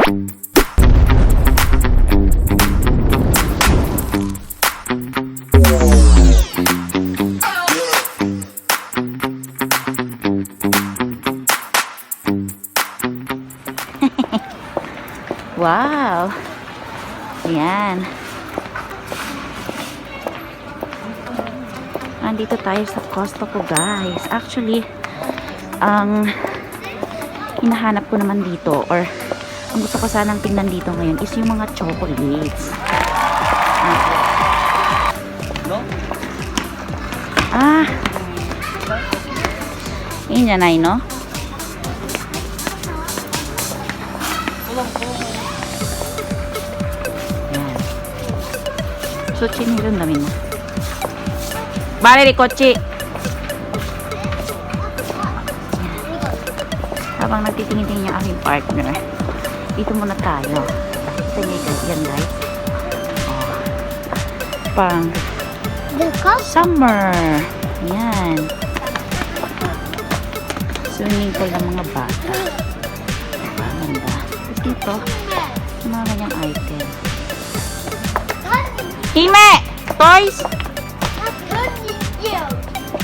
Wow! Ayan. Nandito tayo sa Costco, guys. Actually, ang hinahanap ko naman dito, or ang gusto ko sanang tingnan dito ngayon is yung mga chocolates. Ah! Yun yan ay, no? Yan. So, chinilong namin mo. Bale, Rikochi! Habang nagtitingin-tingin yung aking partner, dito muna tayo. Kita niyo yan, guys. Oh. Pang summer. Yan. Swimming pool ng mga bata. Ganda. Tapos dito, mga ganyang item. Hime! Toys!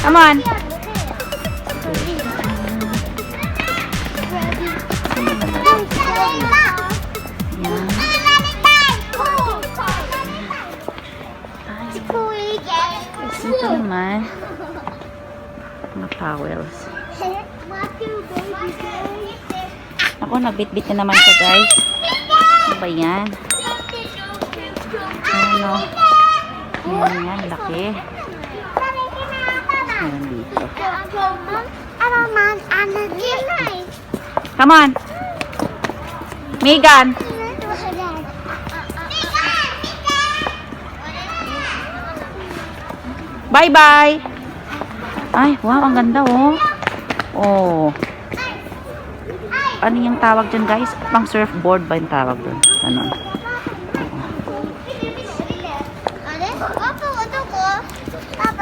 Come on! Ito naman, mga towels. Ako, nagbitbit na naman siya, guys. Ano ba yan? Ano? Ayan yan, laki. Ayan dito. Come on! Megan! Bye-bye! Ay, wow, ang ganda, oh. Oh. Ano yung tawag dyan, guys? Pang surfboard ba yung tawag dun? Ano?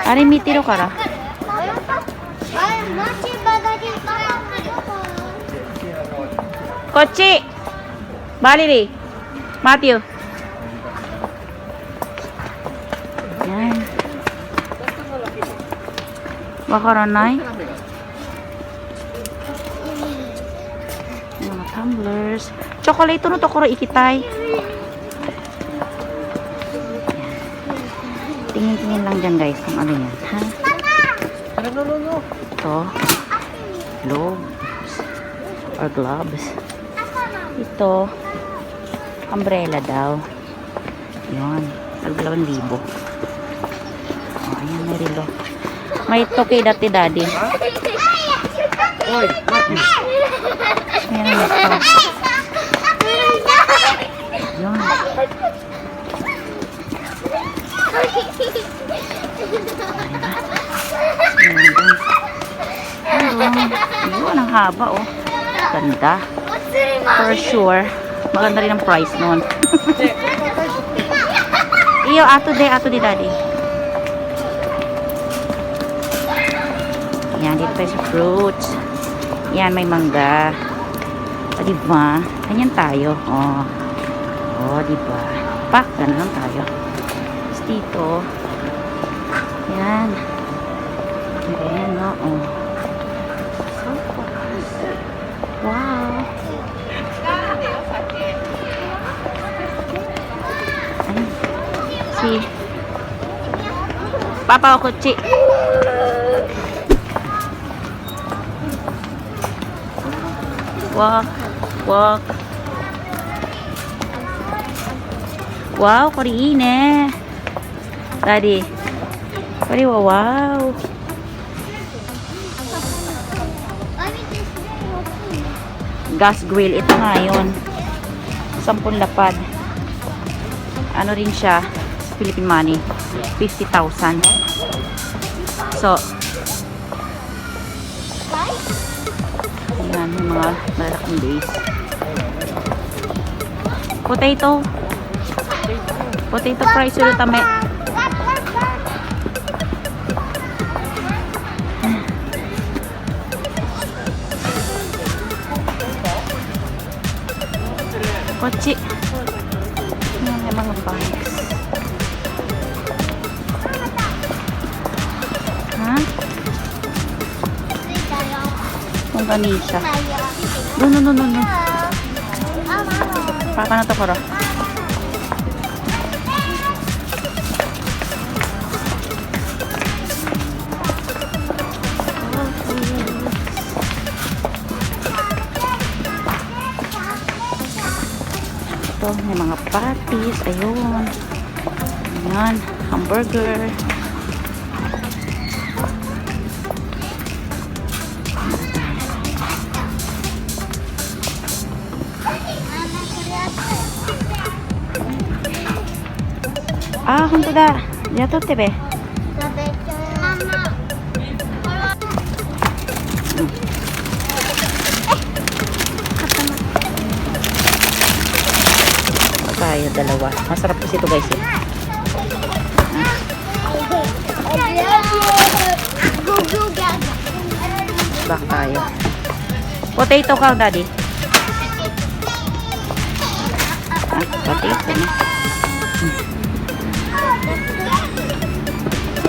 Ari, mitiro ka ra. Kochi! Baliri! Matthew! Yan. Wakaranay. Mga tumblers. Chocolate no to kuro ikitay. Tingin-tingin lang dyan, guys, kung ano yan. Ha? Ito. Gloves. Or gloves. Ito. Umbrella daw. Yun. Tag-2,000. Oh, ayan, may relo. May toke dati, daddy. Oy, Matthew. Meron ito. Yun. Yun, ang haba, oh. Ganda. For sure. Maganda rin ang price nun. Iyo, ato de, daddy. Yan, dito tayo sa fruits. Yan, may mangga. O, diba? Ganyan tayo. O, diba? Pak, ganun lang tayo. Tapos dito. Yan. Ayan, no? Oh. So, wow. Ay, si Papa Okuchi. Walk, walk. Wow, Korean. Daddy. Wow. Gas grill. Ito nga yun. 10 lapad. Ano rin siya? Philippine money. 50,000. So, ayan, yung mga malalaking base. Potato price ulit tame. Kochi. Yan, may mga bikes. Ha? Longganisa. No. Papa na to, Koro. Ito, may mga patties. Ayun. Ayan, hamburger. Ah, honto da. Yato be. Tayo dalawa. Masarap kasi ito, guys. Eh. Back tayo. Potato ka, daddy. Ah, potato na.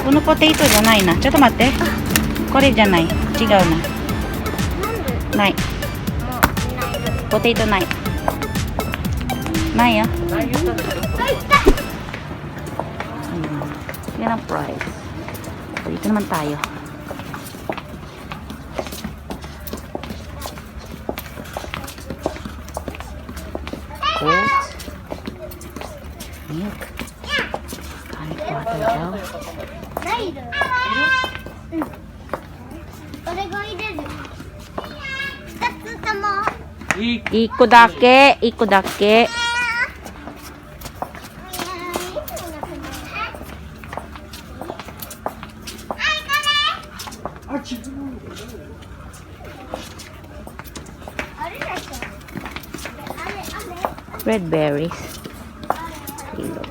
Kuno potato じゃないな。ちょっと待って。これじゃない。違うな。ない。ポテトない。ないよ。Yan ang price. So, dito naman tayo. Cold. Milk. Tonic water daw. 一個だけ。一個だけ。Red berries. Kilos.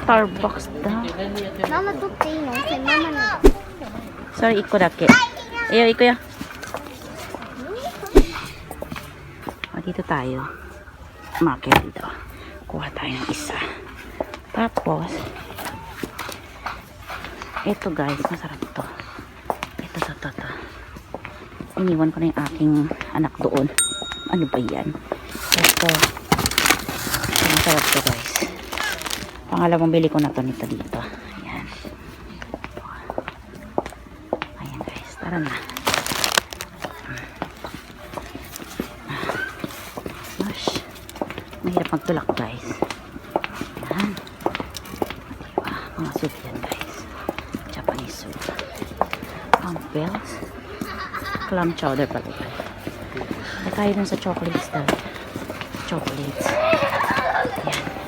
Starbucks daw. Mama, 取っていいの？それママの。 Sorry, 1個だけ。Ayo, 1個よ。Dito tayo. Market dito. Kuha tayo ng isa. Tapos, ito guys, masarap to. Ito. Iniwan ko na yung aking anak doon. Ano ba yan? Ito. Masarap to guys. Pangalawang bili ko na to nito dito. Ayan. Ayan guys. Tara na. Mahirap magtulak guys. Ayan. Diba? Mga soup yan guys. Japanese soup. Campbell's. Clam chowder pala ito. Ay tayo dun sa chocolates daw. Chocolates. Ayan.